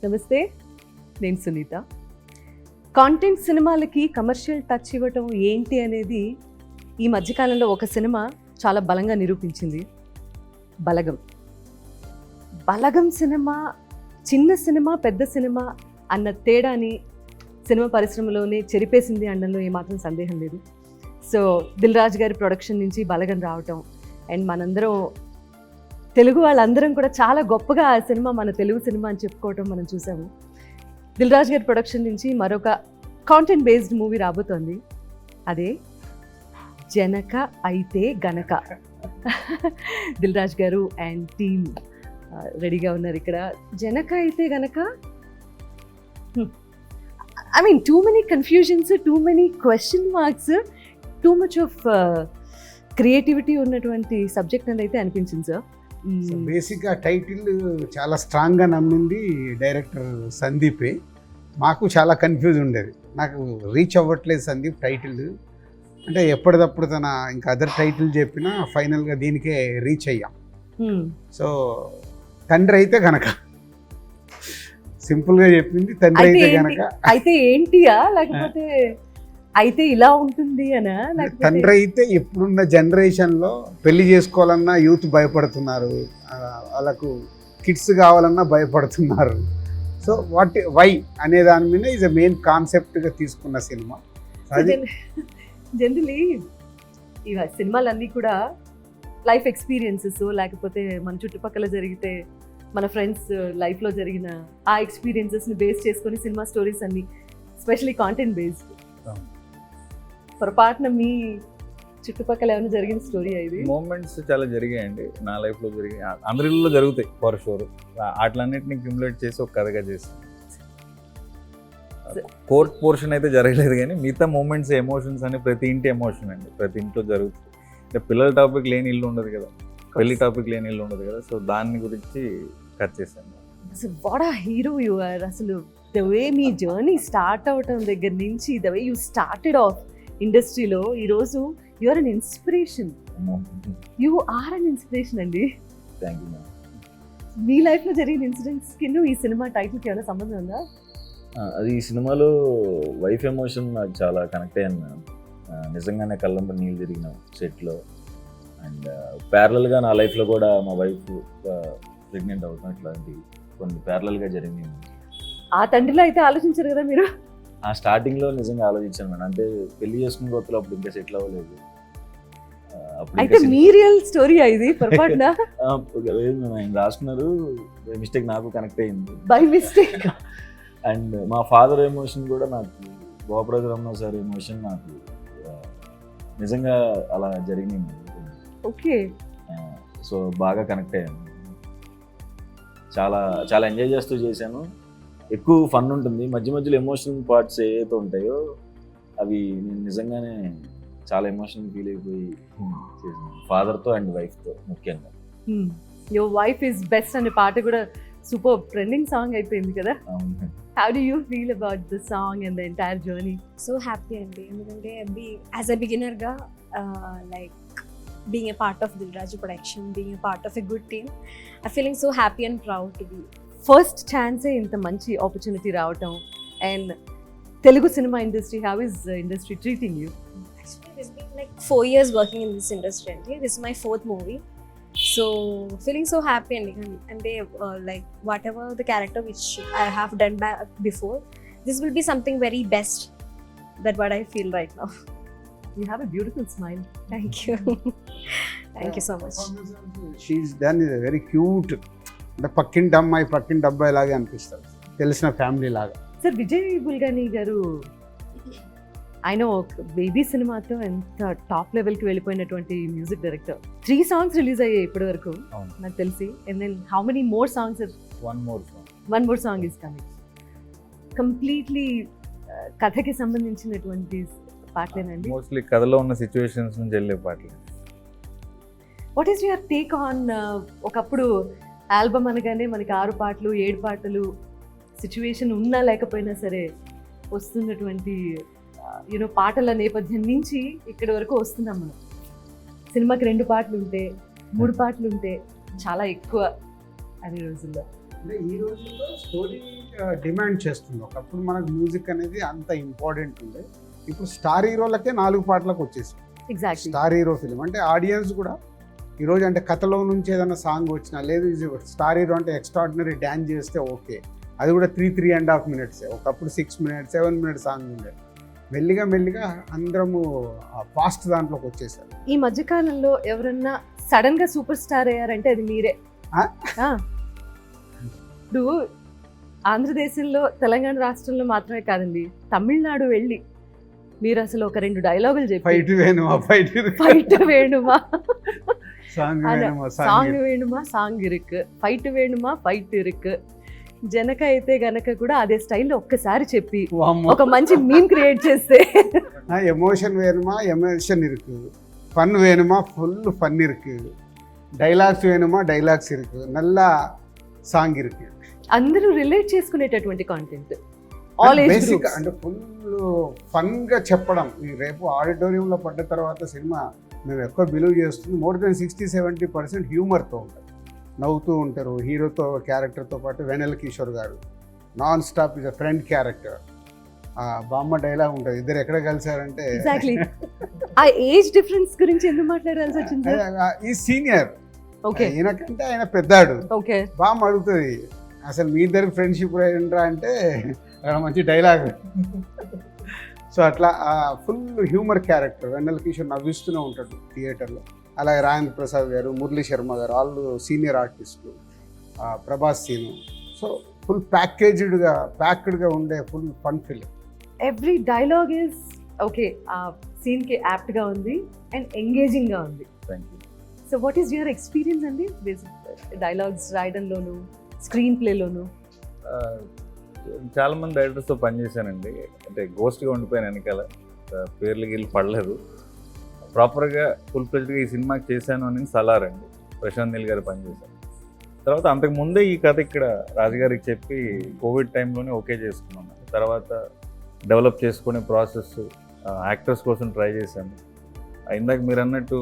నమస్తే, నేను సునీత. కాంటెంట్ సినిమాలకి కమర్షియల్ టచ్ ఇవ్వటం ఏంటి అనేది ఈ మధ్యకాలంలో ఒక సినిమా చాలా బలంగా నిరూపించింది. బలగం. బలగం సినిమా చిన్న సినిమా, పెద్ద సినిమా అన్న తేడాని సినిమా పరిశ్రమలోనే చెరిపేసింది అనడంలో ఏమాత్రం సందేహం లేదు. సో దిల్ రాజు గారి ప్రొడక్షన్ నుంచి బలగం రావటం అండ్ మనందరం తెలుగు వాళ్ళందరం కూడా చాలా గొప్పగా ఆ సినిమా మన తెలుగు సినిమా అని చెప్పుకోవటం మనం చూసాము. దిల్ రాజు గారి ప్రొడక్షన్ నుంచి మరొక కాంటెంట్ బేస్డ్ మూవీ రాబోతోంది. అదే జనక అయితే గనక. దిల్ రాజు గారు అండ్ టీమ్ రెడీగా ఉన్నారు ఇక్కడ. జనక అయితే గనక I mean too many confusions, too many question marks, too much of creativity ఉన్నటువంటి సబ్జెక్ట్ అని అయితే అనిపించింది సార్. బేసిక్గా టైటిల్ చాలా స్ట్రాంగ్గా నమ్మింది డైరెక్టర్ సందీపే. మాకు చాలా కన్ఫ్యూజ్ ఉండేది, నాకు రీచ్ అవ్వట్లేదు సందీప్ టైటిల్ అంటే. ఎప్పటికప్పుడు తన ఇంకా అదర్ టైటిల్ చెప్పినా ఫైనల్గా దీనికే రీచ్ అయ్యాం. సో తండ్రి అయితే కనుక సింపుల్గా చెప్పింది, తండ్రి అయితే కనుక. అయితే ఏంటియా లేకపోతే అయితే ఇలా ఉంటుంది అనా? తండ్రి అయితే ఇప్పుడున్న జనరేషన్లో పెళ్లి చేసుకోవాలన్నా యూత్ భయపడుతున్నారు, వాళ్ళకు కిడ్స్ కావాలన్నా భయపడుతున్నారు. సో వై అనే దాని మీద ఈజ్ అ మెయిన్ కాన్సెప్ట్గా తీసుకున్న సినిమా. జనరలీ ఇవ సినిమాలన్నీ కూడా లైఫ్ ఎక్స్పీరియన్సెస్, లేకపోతే మన చుట్టుపక్కల జరిగితే మన ఫ్రెండ్స్ లైఫ్లో జరిగిన ఆ ఎక్స్పీరియన్సెస్ని బేస్ చేసుకొని సినిమా స్టోరీస్ అన్ని, ఎస్పెషలీ కాంటెంట్ బేస్డ్. పొరపాటున మీ చుట్టుపక్కల ఏమైనా జరిగిన స్టోరీ ఇది? మూమెంట్స్ చాలా జరిగాయండి నా లైఫ్లో, జరిగాయి, అందరిలో జరుగుతాయి ఫర్ షూర్. అట్లన్నిటిని క్యూములేట్ చేసి ఒక కథగా చేస్తాను. కోర్ట్ పోర్షన్ అయితే జరగలేదు, కానీ మిగతా మూమెంట్స్, ఎమోషన్స్ అని ప్రతి ఇంటి ఎమోషన్ అండి, ప్రతి ఇంట్లో జరుగుతుంది. అంటే పిల్లల టాపిక్ లేని ఇల్లు ఉండదు కదా, పెళ్లి టాపిక్ లేని ఇల్లు ఉండదు కదా. సో దాని గురించి కట్ చేశాను. అసలు what a hero you are. అసలు ద వే మీ జర్నీ స్టార్ట్ అవటం దగ్గర నుంచి, the way you started off ఇండస్ట్రీలో ఈరోజు you are an inspiration. You are an inspiration అండి. Thank you. మీ లైఫ్లో జరిగిన ఇన్సిడెంట్స్కి ఈ సినిమా టైటిల్కి ఏమైనా సంబంధం ఉందా? అది ఈ సినిమాలో వైఫ్ ఎమోషన్ నాకు చాలా కనెక్ట్ అయ్యాను మేడం. నిజంగానే కళ్ళంబ నీళ్ళు తిరిగిన సెట్లో. అండ్ ప్యారలల్గా నా లైఫ్లో కూడా మా వైఫ్ ప్రెగ్నెంట్ అవుతాం, ఇట్లాంటివి కొన్ని ప్యారలల్గా జరిగినాయి. ఆ తండ్రిలో అయితే ఆలోచించారు కదా మీరు? ఆ స్టార్టింగ్లో నిజంగా ఆలోచించాను మేడం. అంటే పెళ్లి చేసుకున్న కొత్తలో అప్పుడు ఇంకా సెటిల్ అవ్వలేదు. అయితే మీ రియల్ స్టోరీ ఇది పొరపాటున? ఆయన రాసుకున్నారు, మిస్టేక్ నాకు కనెక్ట్ అయ్యింది బై మిస్టేక్. అండ్ మా ఫాదర్ ఎమోషన్ కూడా నాకు, గోపరాజు రమణ సార్ ఎమోషన్ నాకు నిజంగా అలా జరిగింది. ఓకే. సో బాగా కనెక్ట్ అయ్యాను, చాలా చాలా ఎంజాయ్ చేస్తూ చేశాను. ఎక్కువ ఫన్ ఉంటుంది, మధ్య మధ్యలో ఎమోషనల్ పార్ట్స్ ఏవైతే ఉంటాయో అవి నేను నిజంగానే చాలా ఎమోషనల్ ఫీల్ అయిపోయి చేశాను, ఫాదర్తో అండ్ వైఫ్తో ముఖ్యంగా. యువర్ వైఫ్ ఈజ్ బెస్ట్ అనే పాట కూడా సూపర్ ట్రెండింగ్ సాంగ్ అయిపోయింది కదా. How do you feel about the song and the entire journey? So happy అండి, ఎందుకంటే as a beginner గా like being a part of Dil Raju production, being a part of a good team, I'm feeling so happy and proud to be. First ఛాన్సే ఇంత మంచి opportunity రావటం. And Telugu cinema industry, how is the industry treating you? Actually it's been like 4 years working in this industry అండి. This is my 4th movie. So feeling so happy and they like whatever the character which I have done before, this will be something very best that what I feel right now. You have a beautiful smile. Thank you. Thank you so much. She's done is very cute. అంటే పక్కింటి అబ్బాయి లాగా అనిపిస్తుంది, తెలిసిన family లాగా. Sir, Vijay బుల్గని గారు ఆయన ఒక బేబీ సినిమాతో ఎంత టాప్ లెవెల్కి వెళ్ళిపోయినటువంటి మ్యూజిక్ డైరెక్టర్. 3 songs రిలీజ్ అయ్యాయి ఇప్పటి వరకు నాకు తెలిసి. And then how many more songs? One more song is coming. Completely కథకి సంబంధించినటువంటి పాటలేనండి? మోస్ట్లీ కథలో ఉన్న సిచ్యువేషన్స్ నుంచి వెళ్ళే పాటలు. What is your take on? ఒకప్పుడు ఆల్బమ్ అనగానే మనకి 6 పాటలు 7 పాటలు సిచ్యువేషన్ ఉన్నా లేకపోయినా సరే వస్తున్నటువంటి యూనో పాటల నేపథ్యం నుంచి ఇక్కడి వరకు వస్తున్నాం మనం. సినిమాకి 2 పాటలు ఉంటే 3 పాటలు ఉంటే చాలా ఎక్కువ అనే రోజుల్లో. అంటే ఈ రోజుల్లో స్టోరీ డిమాండ్ చేస్తుంది. ఒకప్పుడు మనకు మ్యూజిక్ అనేది అంత ఇంపార్టెంట్ ఉండే, ఇప్పుడు స్టార్ హీరోలకే 4 పాటలకు వచ్చేసింది. ఎగ్జాక్ట్లీ. స్టార్ హీరో ఫిలిం అంటే ఆడియన్స్ కూడా ఈరోజు అంటే కథలో నుంచి ఏదైనా సాంగ్ వచ్చినా, లేదు స్టార్ హీరో అంటే ఎక్స్ట్రాడినరీ డ్యాన్స్ చేస్తే ఓకే, అది కూడా 3.5 minutes, ఒకప్పుడు 6 minutes 7 minutes సాంగ్ ఉండే. మెల్లిగా అందరము ఫాస్ట్ దాంట్లోకి వచ్చేసారు. ఈ మధ్యకాలంలో ఎవరన్నా సడన్ గా సూపర్ స్టార్ అయ్యారంటే అది మీరే. ఆ? ఆ. ఇప్పుడు ఆంధ్రదేశంలో తెలంగాణ రాష్ట్రంలో మాత్రమే కాదండి, తమిళనాడు వెళ్ళి మీరు అసలు ఒక 2 డైలాగులు చెప్పి ఫైట్ వేణుమా ఫైట్ వేణుమా సాంగ్ వేణుమా సాంగ్ వేణుమా సాంగ్ ఇరుక్, ఫైట్ వేణుమా ఫైట్ ఇరుక్, జనక అయితే గనక కూడా అదే స్టైల్లో ఒక్కసారి చెప్పి ఒక మంచి మీమ్ క్రియేట్ చేస్తే ఎమోషన్ వేணுமா ఎమోషన్ ఇருக்கு, ఫన్ వేணுமா ఫుల్ ఫన్ ఇருக்கு, డైలాగ్స్ వేணுமா డైలాగ్స్ ఇருக்கு, నల్ల సాంగ్ ఇருக்கு. అందరూ రిలేట్ చేసుకునేటటువంటి content, all age basic groups. అంటే ఫుల్ ఫన్గా చెప్పడం. ఈ రేపు ఆడిటోరియంలో పడ్డ తర్వాత సినిమా మేము ఎక్కువ బిలీవ్ చేస్తుంది, మోర్ దెన్ 60-70% హ్యూమర్తో ఉంటుంది, నవ్వుతూ ఉంటారు. హీరోతో క్యారెక్టర్తో పాటు వెనెల కిషోర్ గారు non stop is a friend character. బామ్మ డైలాగ్ ఉంటుంది, ఇద్దరు ఎక్కడ కలిసారంటే ఎగ్జాక్ట్లీ. ఆ ఏజ్ డిఫరెన్స్ గురించి ఎందుకు మాట్లాడాల్సి వచ్చింది? ఈ సీనియర్, ఓకే ఈయనకంటే ఆయన పెద్దాడు. ఓకే. బామ్మ అడుగుతుంది అసలు మీ ఇద్దరికి ఫ్రెండ్షిప్ ఏంట్రా అంటే అక్కడ మంచి డైలాగ్. సో అట్లా ఫుల్ హ్యూమర్ క్యారెక్టర్. వెన్నెల కిషోర్ నవ్విస్తూనే ఉంటాడు థియేటర్లో. అలాగే రాజేంద్ర ప్రసాద్ గారు, మురళీ శర్మ గారు, వాళ్ళు సీనియర్ ఆర్టిస్టులు, ప్రభాస్ సీను. సో ఫుల్ ప్యాక్డ్గా ఉండే full fun film. Every dialogue is okay, ఆ సీన్ కి యాప్ట్ గా ఉంది అండ్ ఎంగేజింగ్ గా ఉంది. Thank you. So what is your experience అండి డైలాగ్స్ రాయడంలోను, స్క్రీన్ ప్లేలోను? చాలా మంది డైరెక్టర్స్తో పనిచేశానండి, అంటే గోస్ట్గా ఉండిపోయాను వెనకాల, పేర్లు గీళ్ళు పడలేదు. ప్రాపర్గా ఫుల్ ఫ్లెడ్జ్గా ఈ సినిమాకి చేశాను అని సలార్ అండి, ప్రశాంత్ నీల్ గారు పనిచేశాను. తర్వాత అంతకుముందే ఈ కథ ఇక్కడ రాజుగారికి చెప్పి కోవిడ్ టైంలోనే ఓకే చేసుకున్నాను. తర్వాత డెవలప్ చేసుకునే ప్రాసెస్, యాక్టర్స్ కోసం ట్రై చేశాను. ఇందాక మీరు అన్నట్టు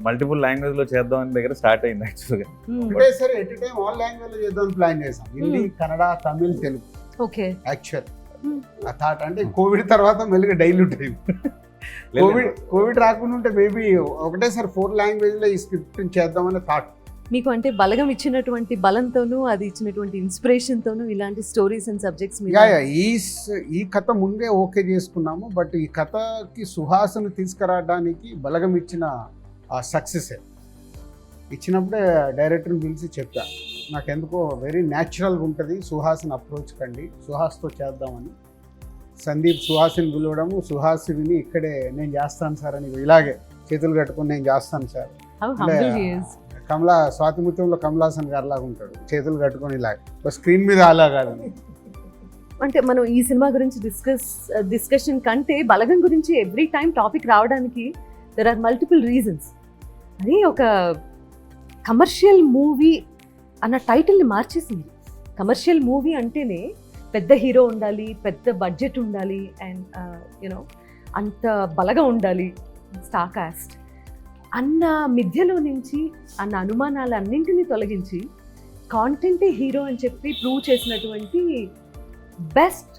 మల్టిపుల్ లాంగ్వేజ్లో చేద్దామని దగ్గర స్టార్ట్ అయింది యాక్చువల్గా. ఒకటేసారి ఎట్ టైం ఆల్ లాంగ్వేజ్లో చేద్దాం ప్లాన్ చేసాం, హిందీ, కన్నడ, తమిళ్, తెలుగు. ఓకే. యాక్చువల్ ఆ థాట్ అంటే కోవిడ్ తర్వాత మెల్లిగా డైల్యూట్ అయింది. కోవిడ్ రాకుండా ఉంటే మేబీ ఒకటేసారి 4 లాంగ్వేజ్లో ఈ స్క్రిప్ట్ చేద్దామనే థాట్. మీకు అంటే బలగం ఇచ్చినటువంటి బలంతోనూ, అది ఇచ్చినటువంటి ఇన్స్పిరేషన్తోనూ ఇలాంటి స్టోరీస్ అండ్ సబ్జెక్ట్స్ మీద ఈ కథ ముందే ఓకే చేసుకున్నాము. బట్ ఈ కథకి సుహాస్ను తీసుకురావడానికి బలగం ఇచ్చిన సక్సెస్ ఇచ్చినప్పుడే డైరెక్టర్ని పిలిచి చెప్పా, నాకెందుకో వెరీ న్యాచురల్గా ఉంటుంది, సుహాస్ని అప్రోచ్ కండి, సుహాస్తో చేద్దామని. సందీప్ సుహాస్ని పిలవడము, సుహాస్ విని ఇక్కడే నేను చేస్తాను సార్ అని ఇలాగే చేతులు కట్టుకొని నేను చేస్తాను sir. How humble he is. స్వాతిముత్యంలో కమలాసన్ గారు లాగా ఉంటాడు, చేతులు కట్టుకొని ఇలాగ, స్క్రీన్ మీద అలా కాదు. అంటే మనం ఈ సినిమా గురించి డిస్కషన్ కంటే బలగం గురించి ఎవ్రీ టైం టాపిక్ రావడానికి దెర్ ఆర్ మల్టిపుల్ రీజన్స్. అది ఒక కమర్షియల్ మూవీ అన్న టైటిల్ని మార్చేసింది. కమర్షియల్ మూవీ అంటేనే పెద్ద హీరో ఉండాలి, పెద్ద బడ్జెట్ ఉండాలి, అండ్ యూనో అంత బలగా ఉండాలి, స్టార్ కాస్ట్ అన్న మిథ్యలో నుంచి, అన్న అనుమానాలన్నింటినీ తొలగించి కాంటెంటే హీరో అని చెప్పి ప్రూవ్ చేసినటువంటి best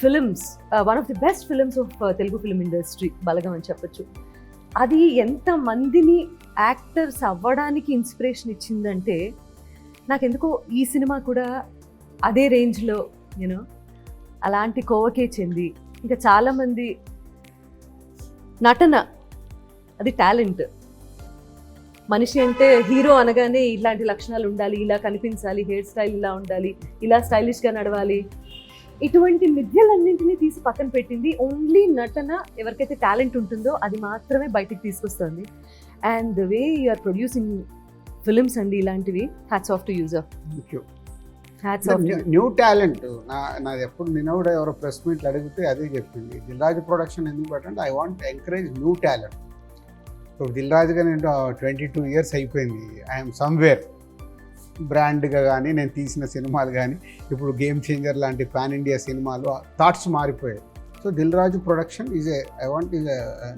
films, one of the best films of Telugu film industry Balagam అని చెప్పచ్చు. అది ఎంతమందిని యాక్టర్స్ అవ్వడానికి ఇన్స్పిరేషన్ ఇచ్చిందంటే, నాకెందుకో ఈ సినిమా కూడా అదే రేంజ్లో యూనో అలాంటి కోవకే చెంది, ఇంకా చాలామంది నటన అది టాలెంట్. మనిషి అంటే హీరో అనగానే ఇలాంటి లక్షణాలు ఉండాలి, ఇలా కనిపించాలి, హెయిర్ స్టైల్ ఇలా ఉండాలి, ఇలా స్టైలిష్గా నడవాలి, ఇటువంటి మిథ్యలన్నింటినీ తీసి పక్కన పెట్టింది. ఓన్లీ నటన, ఎవరికైతే టాలెంట్ ఉంటుందో అది మాత్రమే బయటికి తీసుకొస్తుంది. And the way you're producing films అండి ఇలాంటివి, hats off to user. Hats off. New talent నాది ఎప్పుడు నిన్న కూడా ఎవరో ప్రెస్ మీట్లు అడిగితే అదే చెప్పింది, దిల్రాజు ప్రొడక్షన్ ఎందుకు పెట్టంటే I want encourage new talent. ఇప్పుడు దిల్రాజుగా నేను 22 years అయిపోయింది, ఐఎమ్ సమ్వేర్. బ్రాండ్గా కానీ నేను తీసిన సినిమాలు కానీ ఇప్పుడు గేమ్ చేంజర్ లాంటి పాన్ ఇండియా సినిమాలు థాట్స్ మారిపోయాయి. So Dil Raju production I want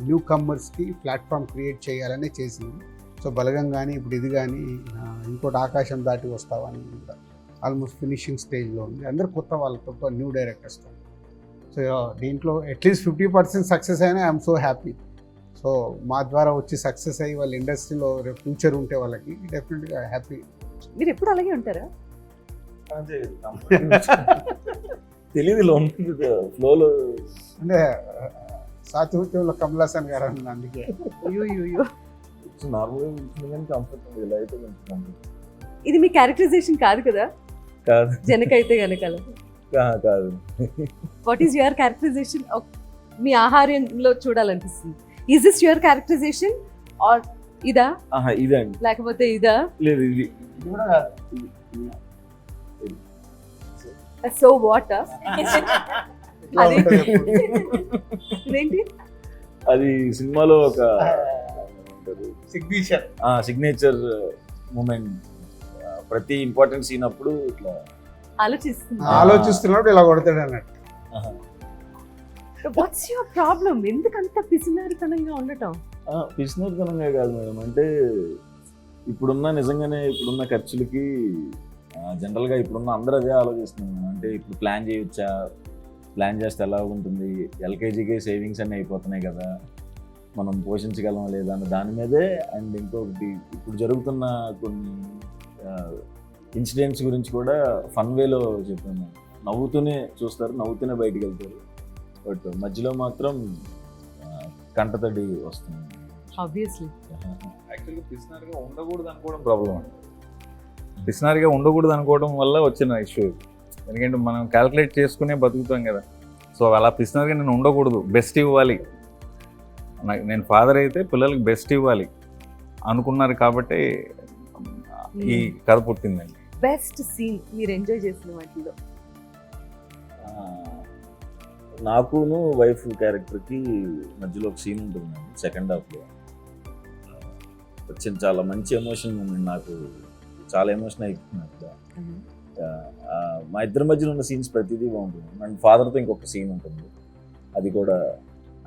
new కమ్మర్స్కి ప్లాట్ఫామ్ క్రియేట్ చేయాలనే చేసింది. సో బలగం కానీ ఇప్పుడు ఇది కానీ ఇంకోటి ఆకాశం దాటి వస్తావని కూడా ఆల్మోస్ట్ ఫినిషింగ్ స్టేజ్లో ఉంది. అందరు కొత్త వాళ్ళతో, న్యూ డైరెక్టర్స్తో. సో దీంట్లో అట్లీస్ట్ 50% సక్సెస్ అయినా ఐఎమ్ సో హ్యాపీ. సో మా ద్వారా వచ్చి సక్సెస్ అయ్యి వాళ్ళ ఇండస్ట్రీలో రేపు ఫ్యూచర్ ఉంటే వాళ్ళకి డెఫినెట్గా హ్యాపీ. మీరు ఎప్పుడు అలాగే ఉంటారా? తెలియదు ఫ్లోలో అంటే సాత్విత్యంలో కమల్ హాసన్ గారు అన్న అందుకే. అయ్యో నార్మల్గా కంఫర్టబుల్ ఇలా అయితే కొంచెం comfort. ఇది మీ క్యారెక్టరైజేషన్ కాదు కదా కాదు జనకైతే గనక. కాదు వాట్ ఈస్ యువర్ క్యారెక్టరైజేషన్? మీ ఆహార్యంలో చూడాలనిపిస్తుంది. Is this your characterization are ఇదా ఇదండి. లేకపోతే ఇదా? లేదు ఇది కూడా కాదు. సో వాట్ ఇదేంటి? అది సినిమాలో ఒక సిగ్నేచర్ సిగ్నేచర్ మూమెంట్. ప్రతి ఇంపార్టెంట్ సీన్ అప్పుడు ఇట్లా ఆలోచిస్తున్నప్పుడు ఇలా కొడతాడు అన్నట్టు. What's your problem? ఎందుకంత పిసినారితనంగా ఉండటం? పిసినతనంగా కాదు మేడం, అంటే ఇప్పుడున్న ఖర్చులకి జనరల్గా ఇప్పుడున్న అందరూ అదే ఆలోచిస్తున్నాం. అంటే ఇప్పుడు ప్లాన్ చేస్తే ఎలా ఉంటుంది, ఎల్కేజీకి సేవింగ్స్ అన్నీ అయిపోతున్నాయి కదా, మనం పోషించగలం లేదా అన్న దాని మీదే. అండ్ ఇంకొకటి ఇప్పుడు జరుగుతున్న కొన్ని ఇన్సిడెంట్స్ గురించి కూడా ఫన్ వేలో చెప్పాను. నవ్వుతూనే చూస్తారు, నవ్వుతూనే బయటికి వెళ్తారు, బట్ మధ్యలో మాత్రం కంటతడి వస్తుంది. ఆబ్వియస్లీ యాక్చువల్గా పిసినారిగా ఉండకూడదు అనుకోవడం ప్రాబ్లం అండి. పిసినారిగా ఉండకూడదు అనుకోవడం వల్ల వచ్చిన ఇష్యూ. ఎందుకంటే మనం క్యాల్కులేట్ చేసుకునే బతుకుతాం కదా. సో అలా పిసినారిగా నేను ఉండకూడదు, బెస్ట్ ఇవ్వాలి, నేను ఫాదర్ అయితే పిల్లలకి బెస్ట్ ఇవ్వాలి అనుకున్నారు కాబట్టి ఈ కథ పుట్టిందండి. బెస్ట్ సీన్ మీరు ఎంజాయ్ చేసిన వాటిలో? నాకును వైఫ్ క్యారెక్టర్కి మధ్యలో ఒక సీన్ ఉంటుంది సెకండ్ హాఫ్లో. వచ్చిన చాలా మంచి ఎమోషన్ మూమెంట్, నాకు చాలా ఎమోషన్ అయిపోతుంది. మా ఇద్దరి మధ్యలో ఉన్న సీన్స్ ప్రతిదీ బాగుంటుంది. అండ్ ఫాదర్తో ఇంకొక సీన్ ఉంటుంది, అది కూడా.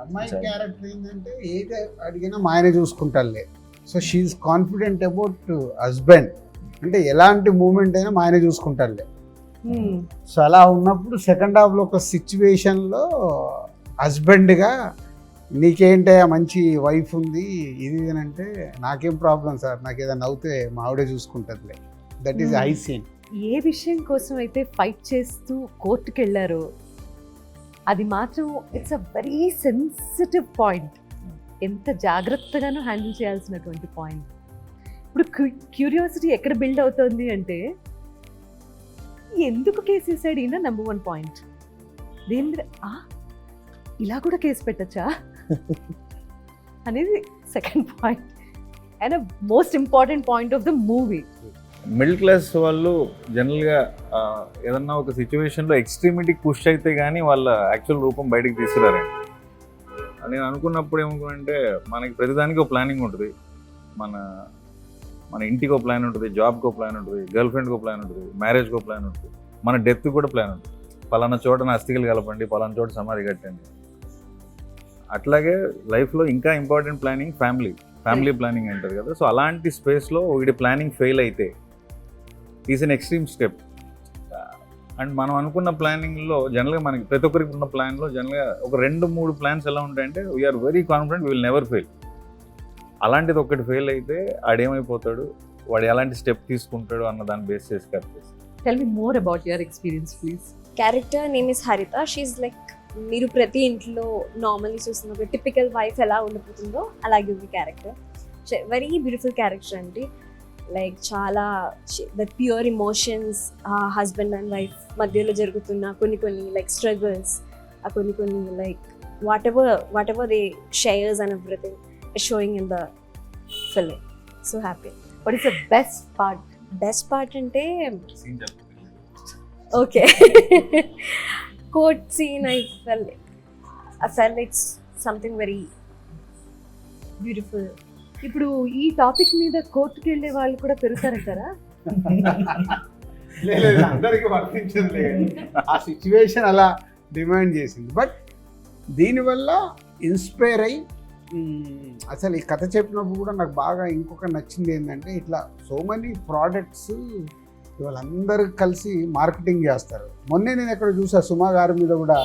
అమ్మాయి క్యారెక్టర్ ఏంటంటే ఏది అడిగినా మా ఆయన చూసుకుంటారులే. So she is confident about husband, అంటే ఎలాంటి మూమెంట్ అయినా మా ఆయన చూసుకుంటారులే. సో అలా ఉన్నప్పుడు సెకండ్ హాఫ్లో ఒక సిచ్యువేషన్లో హస్బెండ్గా నీకేంటయ్యా మంచి వైఫ్ ఉంది ఇది అంటే, నాకేం ప్రాబ్లం సార్, నాకు ఏదైనా అవుతే మా ఆవిడే చూసుకుంటుందిలే. That is high scene. ఏ విషయం కోసం అయితే ఫైట్ చేస్తూ కోర్టుకి వెళ్ళారో అది మాత్రం it's a very sensitive point. ఎంత జాగ్రత్తగానూ హ్యాండిల్ చేయాల్సినటువంటి పాయింట్. ఇప్పుడు క్యూరియాసిటీ ఎక్కడ బిల్డ్ అవుతుంది అంటే, ఎందుకు కేసు వేసాడు ఈయన నెంబర్ 1 పాయింట్. దేని మీద ఇలా కూడా కేసు పెట్టచ్చా అనేది second point. And most important point of the movie. Middle class వాళ్ళు జనరల్గా ఏదన్నా ఒక సిచ్యువేషన్లో ఎక్స్ట్రీమిటీకి పుష్ అయితే కానీ వాళ్ళ యాక్చువల్ రూపం బయటకు తీసుకురారండి. నేను అనుకున్నప్పుడు ఏమనుకున్నానంటే, మనకి ప్రతిదానికి ఒక ప్లానింగ్ ఉంటుంది. మన ఇంటికి ఒక ప్లాన్ ఉంటుంది, జాబ్కి ఒక ప్లాన్ ఉంటుంది, గర్ల్ ఫ్రెండ్కి ఒక ప్లాన్ ఉంటుంది, మ్యారేజ్కి ఒక ప్లాన్ ఉంటుంది, మన డెత్కి కూడా ప్లాన్ ఉంటుంది. పలానా చోట నా అస్థికలు కలపండి, పలానా చోట సమాధి కట్టండి. అట్లాగే లైఫ్లో ఇంకా ఇంపార్టెంట్ ప్లానింగ్ ఫ్యామిలీ ప్లానింగ్ అంటారు కదా. సో అలాంటి స్పేస్లో ఒకటి ప్లానింగ్ ఫెయిల్ అయితే is an extreme step. And మనం అనుకున్న ప్లానింగ్లో జనరల్గా మనకి ప్రతి ఒక్కరికి ఉన్న ప్లాన్లో జనరల్గా ఒక 2-3 ప్లాన్స్ ఎలా ఉంటాయంటే, we're very confident we will never fail. అలాంటిది ఒకటి ఫెయిల్ అయితే ఆడేమైపోతాడు, వాడు ఎలాంటి స్టెప్ తీసుకుంటాడు అన్న దాన్ని బేస్ చేసి correct. Tell me more about your experience please. Character name is హరిత. షీఈ్ లైక్, మీరు ప్రతి ఇంట్లో నార్మల్లీ చూస్తున్న ఒక టిపికల్ వైఫ్ ఎలా ఉండిపోతుందో అలాగే ఉంది క్యారెక్టర్. వెరీ బ్యూటిఫుల్ క్యారెక్టర్ అండి. లైక్ చాలా the pure emotions, husband and wife మధ్యలో జరుగుతున్న కొన్ని లైక్ స్ట్రగుల్స్, కొన్ని like whatever they shares and everything showing in the film. So happy. What is the best part? Best part అంటే okay, court scene. I felt it's something very beautiful. ఇప్పుడు ఈ topic మీద కోర్టుకి వెళ్ళే వాళ్ళు కూడా పెరుగుతారంటారా? అందరికీ వర్తించదులే, ఆ సిచ్యువేషన్ అలా డిమాండ్ చేసింది. బట్ దీనివల్ల ఇన్స్పైర్ అయ్యి అసలు ఈ కథ చెప్పినప్పుడు కూడా నాకు బాగా ఇంకొక నచ్చింది ఏంటంటే, ఇట్లా సో మెనీ ప్రోడక్ట్స్ వాళ్ళందరూ కలిసి మార్కెటింగ్ చేస్తారు. మొన్నే నేను ఎక్కడ చూసా, సుమా గారి మీద కూడా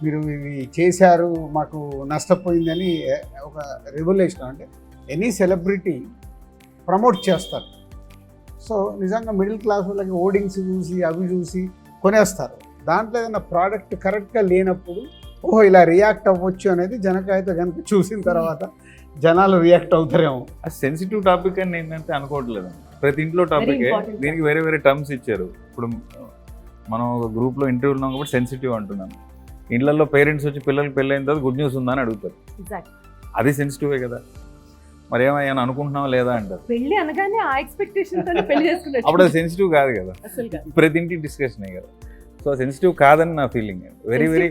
మీరు ఇవి చేశారు మాకు నష్టపోయిందని ఒక రెవల్యూషన్. అంటే ఎనీ సెలబ్రిటీ ప్రమోట్ చేస్తారు. సో నిజంగా మిడిల్ క్లాస్ వాళ్ళకి ఓడింగ్స్ చూసి అవి చూసి కొనేస్తారు. దాంట్లో ఏదైనా ప్రోడక్ట్ కరెక్ట్గా లేనప్పుడు ఓహో ఇలా రియాక్ట్ అవ్వచ్చు అనేది జనకైతే కనుక చూసిన తర్వాత జనాలు రియాక్ట్ అవుతారేమో. ఆ సెన్సిటివ్ టాపిక్ అని నేనైతే అనుకోవట్లేదు. ప్రతి ఇంట్లో టాపికే, important. దీనికి వేరే వేరే టర్మ్స్ ఇచ్చారు. ఇప్పుడు మనం ఒక గ్రూప్లో ఇంటర్వ్యూలో ఉన్నాం కాబట్టి సెన్సిటివ్ అంటున్నాను. ఇళ్లలో పేరెంట్స్ వచ్చి పిల్లలకి పెళ్ళైన తర్వాత గుడ్ న్యూస్ ఉందా అని అడుగుతారు. అది సెన్సిటివే కదా. మరి ఏమయ్యాను అనుకుంటున్నావా లేదా అంటారు. పెళ్లి అనగానే ఆ ఎక్స్పెక్టేషన్ తో పెళ్లి చేసుకున్నట్టు. అప్పుడు అది సెన్సిటివ్ కాదు కదా, అసలు కాదు. ప్రతి ఇంటి డిస్కషనే కదా. సో సెన్సిటివ్ కాదని నా ఫీలింగ్. వెరీ వెరీ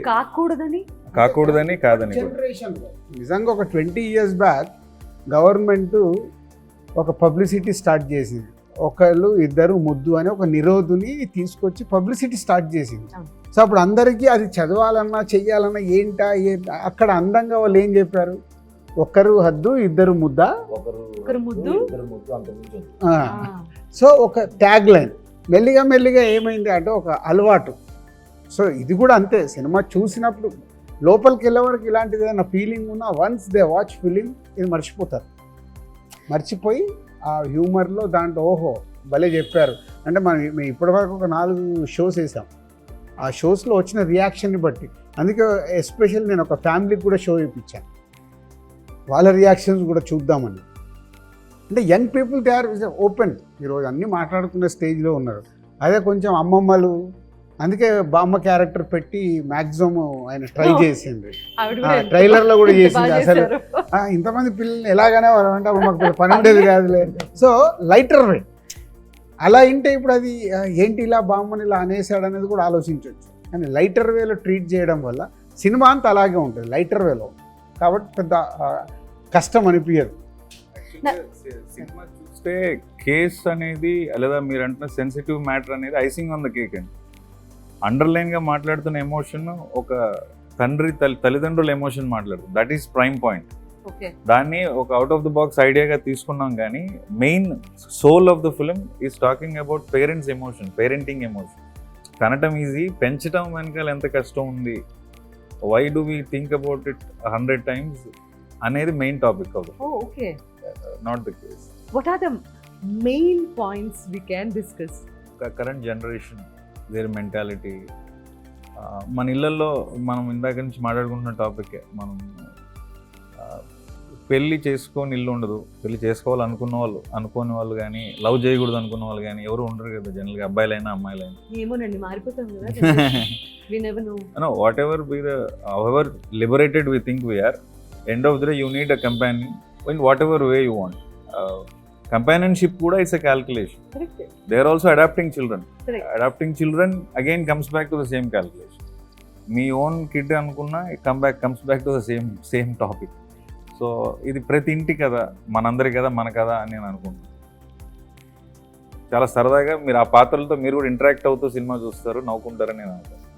కాకూడదని కాదని కూడా. జనరేషన్లో నిజంగా ఒక 20 years బ్యాక్ గవర్నమెంట్ ఒక పబ్లిసిటీ స్టార్ట్ చేసింది. ఒకళ్ళు ఇద్దరు ముద్దు అని ఒక నిరోధుని తీసుకొచ్చి పబ్లిసిటీ స్టార్ట్ చేసింది. అవును. సో అప్పుడు అందరికీ అది చదవాలన్నా చెయ్యాలన్నా ఏంటా అక్కడ అందంగా వాళ్ళు ఏం చెప్పారు, ఒకరు హద్దు ఇద్దరు ముద్ద. ఒకరు ముద్దు, ఇద్దరు ముద్దు, అంతకుమించి వద్దు. సో ఒక ట్యాగ్ లైన్ మెల్లిగా ఏమైంది అంటే ఒక అలవాటు. సో ఇది కూడా అంతే, సినిమా చూసినప్పుడు లోపలికి వెళ్ళే వరకు ఇలాంటిది ఏదైనా ఫీలింగ్ ఉన్నా వన్స్ దే వాచ్ ఫిలిం ఇది మర్చిపోతారు. మర్చిపోయి ఆ హ్యూమర్లో దాంట్లో ఓహో భలే చెప్పారు అంటే మేము ఇప్పటివరకు ఒక 4 షోస్ వేసాం. ఆ షోస్లో వచ్చిన రియాక్షన్ని బట్టి, అందుకే ఎస్పెషల్ నేను ఒక ఫ్యామిలీకి కూడా షో ఇప్పించాను, వాళ్ళ రియాక్షన్స్ కూడా చూద్దామని. అంటే young people they are open, ఈరోజు అన్నీ మాట్లాడుకునే స్టేజ్లో ఉన్నారు. అదే కొంచెం అమ్మమ్మలు, అందుకే బామ్మ క్యారెక్టర్ పెట్టి మ్యాక్సిమం ఆయన ట్రై చేసింది. ట్రైలర్లో కూడా చేసింది. అసలు ఇంతమంది పిల్లల్ని ఎలాగనే అంటే అప్పుడు మాకు పని ఉండేది కాదులే. సో లైటర్ వే అలా ఇంటే ఇప్పుడు అది ఏంటి ఇలా బామ్మని ఇలా అనేసాడు అనేది కూడా ఆలోచించవచ్చు. కానీ లైటర్ వేలో ట్రీట్ చేయడం వల్ల సినిమా అంతా అలాగే ఉంటుంది లైటర్ వేలో, కాబట్టి పెద్ద కష్టం అనిపించదు. సినిమా చూస్తే కేస్ అనేది లేదా మీరు అంటున్న సెన్సిటివ్ మ్యాటర్ అనేది ఐసింగ్ ఆన్ ద కేక్ అండి. అండర్లైన్గా మాట్లాడుతున్న ఎమోషన్ ఒక తల్లిదండ్రుల ఎమోషన్ మాట్లాడుతుంది. That is prime point. దాన్ని ఒక అవుట్ ఆఫ్ ద బాక్స్ ఐడియాగా తీసుకున్నాం, కానీ main soul of the film is talking about parents emotion, parenting emotion. కనటం ఈజీ, పెంచడం వెనకాల ఎంత కష్టం ఉంది, why do we think about it 100 times అనేది main topic of not the case. What are the main points we can discuss? Current generation, their mentality. మన ఇళ్ళల్లో మనం ఇందాక నుంచి మాట్లాడుకుంటున్న టాపికే. మనం పెళ్ళి చేసుకొని ఇల్లు ఉండదు, పెళ్ళి అనుకోని వాళ్ళు కానీ, లవ్ చేయకూడదు అనుకున్న వాళ్ళు కానీ ఎవరు ఉండరు కదా జనరల్గా, అబ్బాయిలైనా అమ్మాయిలైనా. ఏమోనండి, మారిపోతాం కదా. We never know. No, however liberated we think we are, end of the day you need a companion in whatever way you want. Companionship kuda is a calculation. Correct. They are also adopting children. Correct. Adopting children again comes back to the same calculation. Me own kid anukunna comes back to the same topic. So ఇది ప్రతి ఇంటి కదా, మనందరి కదా, మన కదా అని నేను అనుకుంటున్నాను. చాలా సరదాగా మీరు ఆ పాత్రలతో మీరు కూడా ఇంటరాక్ట్ అవుతూ సినిమా చూస్తారు, నవ్వుకుంటారని నేను అనుకుంటున్నాను.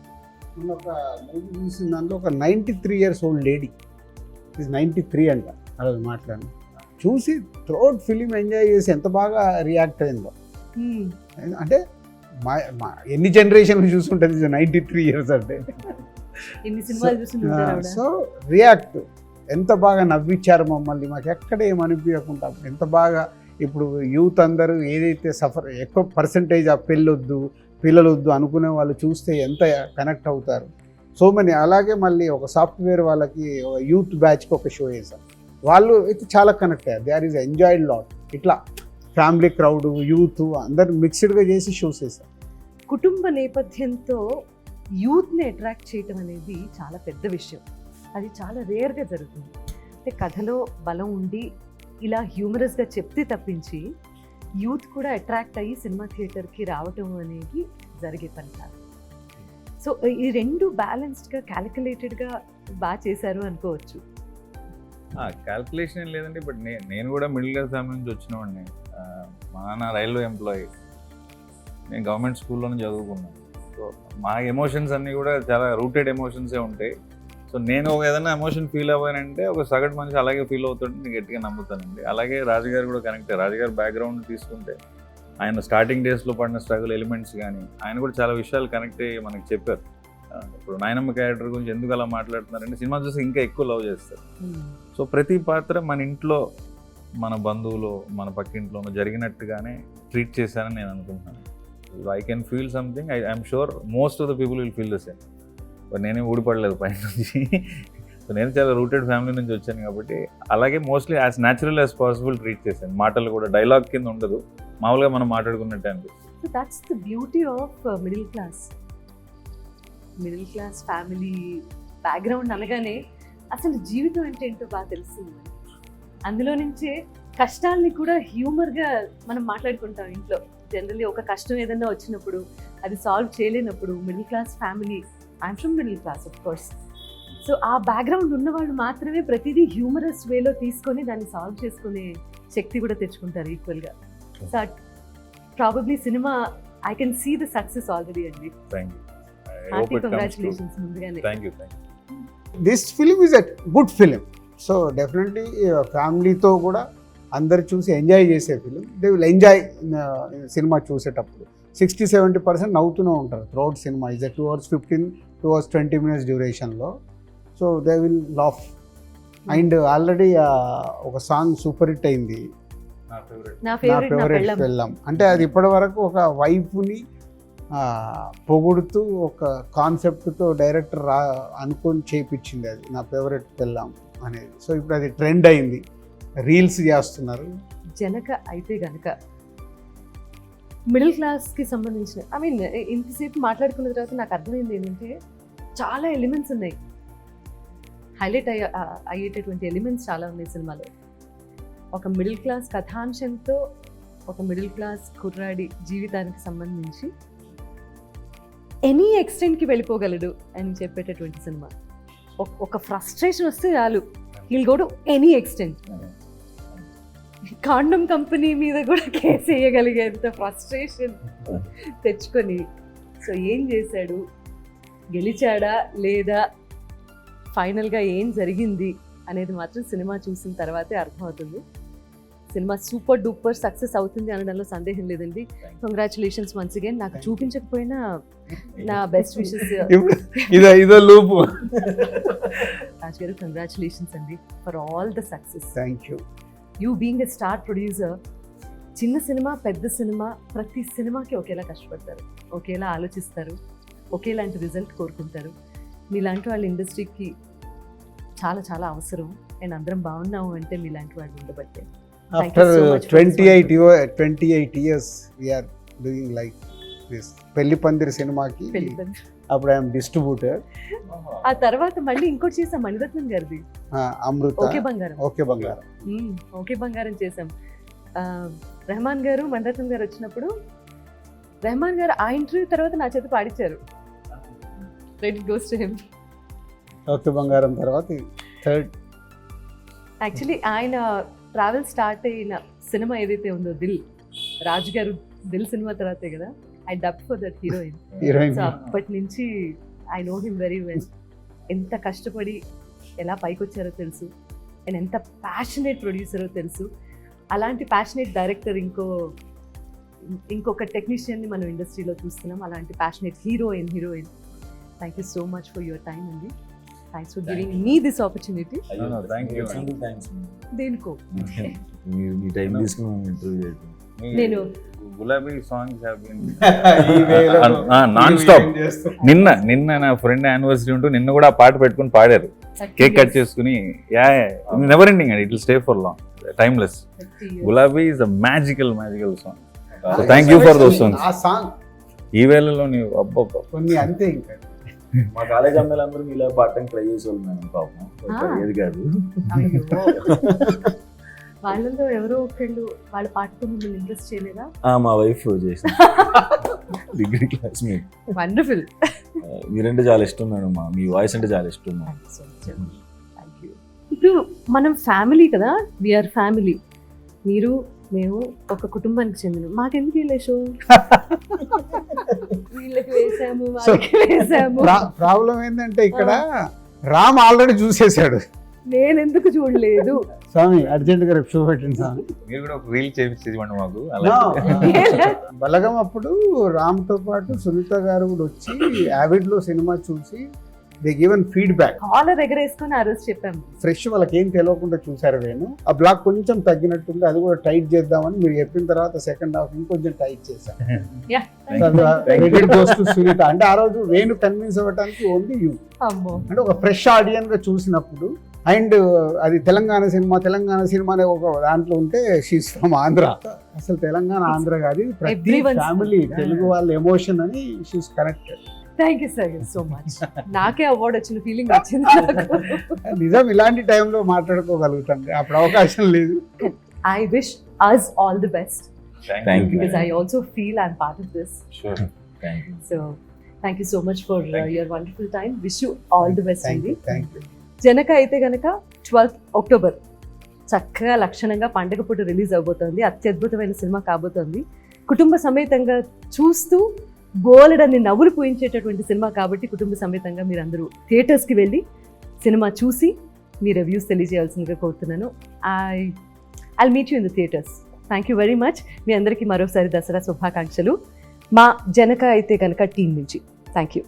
నేను ఒక మూవీ చూసిన దాంట్లో ఒక 93 years old లేడీ, 93 అంట, అలా మాట్లాడిన చూసి త్రోట్ ఫిలిం ఎంజాయ్ చేసి ఎంత బాగా రియాక్ట్ అయిందో. అంటే మా ఎన్ని జనరేషన్లు చూసుంటుంది 93 years అంటే. సో రియాక్ట్ ఎంత బాగా నవ్వించారు మమ్మల్ని, మాకు ఎక్కడ ఏమనిపించకుండా ఎంత బాగా. ఇప్పుడు యూత్ అందరూ ఏదైతే ఎక్కువ పర్సంటేజ్ ఆ పిల్లలొద్దు అనుకునే వాళ్ళు చూస్తే ఎంత కనెక్ట్ అవుతారు. So money. అలాగే మళ్ళీ ఒక సాఫ్ట్వేర్ వాళ్ళకి యూత్ బ్యాచ్కి ఒక షో వేసాం, వాళ్ళు అయితే చాలా కనెక్ట్ అయ్యారు. They are is enjoyed lot. ఇట్లా ఫ్యామిలీ క్రౌడ్, యూత్ అందరు మిక్స్డ్గా చేసి షోస్ వేసాం. కుటుంబ నేపథ్యంతో యూత్ని అట్రాక్ట్ చేయటం అనేది చాలా పెద్ద విషయం. అది చాలా రేర్గా జరుగుతుంది. అంటే కథలో బలం ఉండి ఇలా హ్యూమరస్గా చెప్తే తప్పించి యూత్ కూడా అట్రాక్ట్ అయ్యి సినిమా థియేటర్కి రావటం అనేది జరిగే పని కాదు. సో ఈ రెండు బ్యాలెన్స్డ్గా క్యాలిక్యులేటెడ్గా బాగా చేశారు అనుకోవచ్చు. క్యాల్కులేషన్ ఏం లేదండి, బట్ నేను కూడా మిడిల్ క్లాస్ ఫ్యామిలీ నుంచి వచ్చినవాడిని. మా నాన్న రైల్వే ఎంప్లాయీ, నేను గవర్నమెంట్ స్కూల్లోనే చదువుకున్నాను. సో మా ఎమోషన్స్ అన్నీ కూడా చాలా రూటెడ్ ఎమోషన్సే ఉంటాయి. సో నేను ఏదైనా ఎమోషన్ ఫీల్ అవ్వానంటే ఒక సగటు మనిషి అలాగే ఫీల్ అవుతుంటే నేను గట్టిగా నమ్ముతానండి. అలాగే రాజుగారు కూడా కనెక్ట్. రాజుగారు బ్యాక్గ్రౌండ్ తీసుకుంటే ఆయన స్టార్టింగ్ డేస్లో పడిన స్ట్రగుల్ ఎలిమెంట్స్ కానీ ఆయన కూడా చాలా విషయాలు కనెక్ట్ అయ్యి మనకి చెప్పారు. ఇప్పుడు నాయనమ్మ క్యారెక్టర్ గురించి ఎందుకు అలా మాట్లాడుతున్నారంటే సినిమా చూసి ఇంకా ఎక్కువ లవ్ చేస్తారు. సో ప్రతి పాత్ర మన ఇంట్లో మన బంధువులు మన పక్కింట్లోనూ జరిగినట్టుగానే ట్రీట్ చేశానని నేను అనుకుంటున్నాను. I can feel something, I'm sure most of the people will feel the same. నేనే ఊడిపడలేదు పైన నుంచి. సో నేను చాలా రూటెడ్ ఫ్యామిలీ నుంచి వచ్చాను కాబట్టి అలాగే mostly as natural as possible treat చేశాను. మాటలు కూడా డైలాగ్ కింద ఉండదు, మామూలుగా మనం మాట్లాడుకున్నట్టే అనిపిస్తుంది. So that's the beauty of middle class family background అనగానే అసలు జీవితం అంటే ఏంటో బాగా తెలుస్తుంది. అందులో నుంచే కష్టాలని కూడా హ్యూమర్గా మనం మాట్లాడుకుంటాం ఇంట్లో. జనరల్లీ ఒక కష్టం ఏదైనా వచ్చినప్పుడు అది సాల్వ్ చేయలేనప్పుడు middle class family, I'm from middle class of course, so ఆ బ్యాక్గ్రౌండ్ ఉన్న వాళ్ళు మాత్రమే ప్రతిదీ హ్యూమరస్ వేలో తీసుకొని దాన్ని సాల్వ్ చేసుకునే శక్తి కూడా తెచ్చుకుంటారు ఈక్వల్గా. సో ప్రాబబ్లీ సినిమా I can see the success already అండి. థ్యాంక్ యూ, హార్టీ కంగ్రాచులేషన్స్ ముందుగానే. Thank you. This film is a good film. So definitely ఫ్యామిలీతో కూడా అందరు చూసి ఎంజాయ్ చేసే ఫిలిం. దే విల్ ఎంజాయ్ సినిమా చూసేటప్పుడు. 60-70% నవ్వుతూనే ఉంటారు త్రూఅవుట్ సినిమా. ఈజ్ 2 hours 15, 2 hours 20 minutes డ్యూరేషన్లో. So they will laugh. And already ఒక సాంగ్ సూపర్ హిట్ అయింది, నా నా ఫేవరెట్ ఫేవరెట్ పెళ్ళాం. అంటే అది ఇప్పటి వరకు ఒక వైఫ్ని పొగుడుతూ ఒక కాన్సెప్ట్తో డైరెక్టర్ అనుకొని చేయించింది అది, నా ఫేవరెట్ పెళ్ళాం అనేది. సో ఇప్పుడు అది ట్రెండ్ అయింది, రీల్స్ చేస్తున్నారు. జనక అయితే గనక మిడిల్ క్లాస్కి సంబంధించిన, ఐ మీన్ ఇంతసేపు మాట్లాడుకున్న తర్వాత నాకు అర్థమైంది ఏంటంటే చాలా ఎలిమెంట్స్ ఉన్నాయి, హైలైట్ అయ్యేటటువంటి ఎలిమెంట్స్ చాలా ఉన్నాయి సినిమాలో. ఒక మిడిల్ క్లాస్ కథాంశంతో ఒక మిడిల్ క్లాస్ కుర్రాడి జీవితానికి సంబంధించి ఎనీ ఎక్స్టెంట్కి వెళ్ళిపోగలడు అని చెప్పేటటువంటి సినిమా. ఒక ఫ్రస్ట్రేషన్ వస్తే చాలు, he'll go to any extent. Condom company మీద కూడా కేసు వేయగలిగేంత ఫ్రస్ట్రేషన్ తెచ్చుకొని, సో ఏం చేశాడు, గెలిచాడా లేదా, ఫైనల్గా ఏం జరిగింది అనేది మాత్రం సినిమా చూసిన తర్వాతే అర్థమవుతుంది. సినిమా సూపర్ డూపర్ సక్సెస్ అవుతుంది అనడంలో సందేహం లేదండి. Congratulations once again. నాకు చూపించకపోయినా నా బెస్ట్ విషెస్. ఇదో లూపు. రాజ్ గారు కంగ్రాచులేషన్స్ అండి for all the success. Thank you. You being a star producer, చిన్న సినిమా పెద్ద సినిమా ప్రతి సినిమాకి ఒకేలా కష్టపడతారు, ఒకేలా ఆలోచిస్తారు, ఒకేలాంటి రిజల్ట్ కోరుకుంటారు. మీలాంటి వాళ్ళ ఇండస్ట్రీకి చాలా చాలా అవసరం. అండ్ అందరం బాగున్నాము అంటే మీలాంటి వాళ్ళు ఉండబట్టే. After 28 years we're doing like this. Pelli Pandiri సినిమాకి అప్పుడు ఐఎమ్ డిస్ట్రిబ్యూటర్. ఆ తర్వాత మళ్ళీ ఇంకోటి చేసాం మణిరత్నం గారిది, అమృత ఓకే బంగారం. ఓకే బంగారం. ఓకే బంగారం చేసాం. రెహమాన్ గారు మణిరత్నం గారు వచ్చినప్పుడు రెహమాన్ గారు ఆ ఇంటర్వ్యూ తర్వాత నా చేత పాడించారు. Credit goes to him. Okay Bangaram తర్వాత థర్డ్. యాక్చువల్లీ ఆయన ట్రావెల్ స్టార్ట్ అయిన సినిమా ఏదైతే ఉందో దిల్, రాజు గారు దిల్ సినిమా తర్వాతే కదా I dub for that heroine. So అప్పటి నుంచి I know him very well. ఎంత కష్టపడి ఎలా పైకి వచ్చారో తెలుసు, అండ్ ఎంత ప్యాషనేట్ ప్రొడ్యూసరో తెలుసు. అలాంటి ప్యాషనేట్ డైరెక్టర్ ఇంకొక టెక్నీషియన్ని మనం ఇండస్ట్రీలో చూస్తున్నాం. అలాంటి passionate heroine. Thank you so much for your time అండి. Thanks for giving me this opportunity. Thank you. దేనికో మీరు మీ టైం తీసుకుని ఇంటర్వ్యూ చేయడం. నేను Gulabi songs have been non stop. నిన్న నా ఫ్రెండ్ యానివర్సరీ ఉంటూ నిన్న కూడా ఆ పాట పెట్టుకుని పాడారు, కేక్ కట్ చేసుకుని. నెవర్ ఎండింగ్ అండి, it will stay for long, timeless. Gulabi is a magical song. Thank you for those songs. ఆ సాంగ్ ఈ వేళలో నీవు అబ్బబ్బ కొన్ని అంతే. ఇంకా మా కాలేజ్ అమ్మాయిలందరూ ఇలా పాడటానికి ట్రై చేసేవాళ్ళు మేడం, పాపం ఏది కాదు. వాళ్ళలో ఎవరో ఒకళ్ళు వాళ్ళ పాటతో మిమ్మల్ని ఇంట్రెస్ట్ చేయలేదా? మా వైఫ్ చేసిన డిగ్రీ క్లాస్మేట్. వండర్ఫుల్. మీరంటే చాలా ఇష్టం మేడం, మీ వాయిస్ అంటే చాలా ఇష్టం. ఇప్పుడు మనం ఫ్యామిలీ కదా, వీఆర్ ఫ్యామిలీ. మీరు మేము ఒక కుటుంబానికి చెందిన, మాకెందుకు వీళ్ళ షో వీళ్ళకి వేసాము వాళ్ళకి వేసాము. ప్రాబ్లం ఏంటంటే ఇక్కడ రామ్ ఆల్రెడీ చూసేసాడు. నేను ఎందుకు చూడలేదు? స్వామి అర్జెంట్గా రేపు షో పెట్టండి స్వామి. మీరు కూడా ఒక రీల్ చేపించేది ఇవ్వండి మాకు No. అలా. బలగం అప్పుడు రామ్తో పాటు సునీత గారు కూడా వచ్చి యావిడ్లో సినిమా చూసి దే గివెన్ ఫీడ్బ్యాక్. కాలర్ ఎగరేసుకొని ఆ రోజు చెప్పాము. ఫ్రెష్ వాళ్ళకి ఏం తెలియకుండా చూసారు. నేను ఆ బ్లాక్ కొంచెం తగ్గినట్టుంది, అది కూడా టైట్ చేద్దామని మీరు చెప్పిన తర్వాత సెకండ్ హాఫ్ ఇంకొంచెం టైట్ చేశాను. సునీత అంటే ఆ రోజు వేణు కన్విన్స్ అవ్వడానికి ఓన్లీ యూ, అమ్మో, అంటే ఒక ఫ్రెష్ ఆడియన్స్ గా చూసినప్పుడు. అండ్ అది తెలంగాణ సినిమా అనే ఒక దాంట్లో ఉంటే షీస్ ఫ్రమ్ ఆంధ్ర. అసలు తెలంగాణ ఆంధ్ర కాదు, ప్రతి Everyone's ఫ్యామిలీ తెలుగు వాళ్ళ ఎమోషన్ అని she's connected. Thank you sir so much. నాకే అవార్డు వచ్చిన ఫీలింగ్ వచ్చింది నాకు. నిజం, ఇలాంటి టైంలో మాట్లాడుకోగలుగుతాం, అప్పుడు అవకాశం లేదు. I wish us all the best Thank you. because I also feel I'm part of this. Sure. Thank you. So thank you so much for your wonderful time. Wish you all the best thank అండి. You, thank you. Janaka Aithe Kanuka 12th October చక్కగా లక్షణంగా పండగ పూట release అవబోతోంది. అత్యద్భుతమైన cinema కాబోతోంది. కుటుంబ సమేతంగా చూస్తూ బోలెడన్ని నవ్వులు పూయించేటటువంటి సినిమా కాబట్టి కుటుంబ సమేతంగా మీరు అందరూ థియేటర్స్కి వెళ్ళి సినిమా చూసి మీ రివ్యూస్ తెలియజేయాల్సిందిగా కోరుతున్నాను. I meet you in the theatres. Thank you very much. మీ అందరికీ మరోసారి దసరా శుభాకాంక్షలు మా జనక అయితే కనుక టీం నుంచి. Thank you.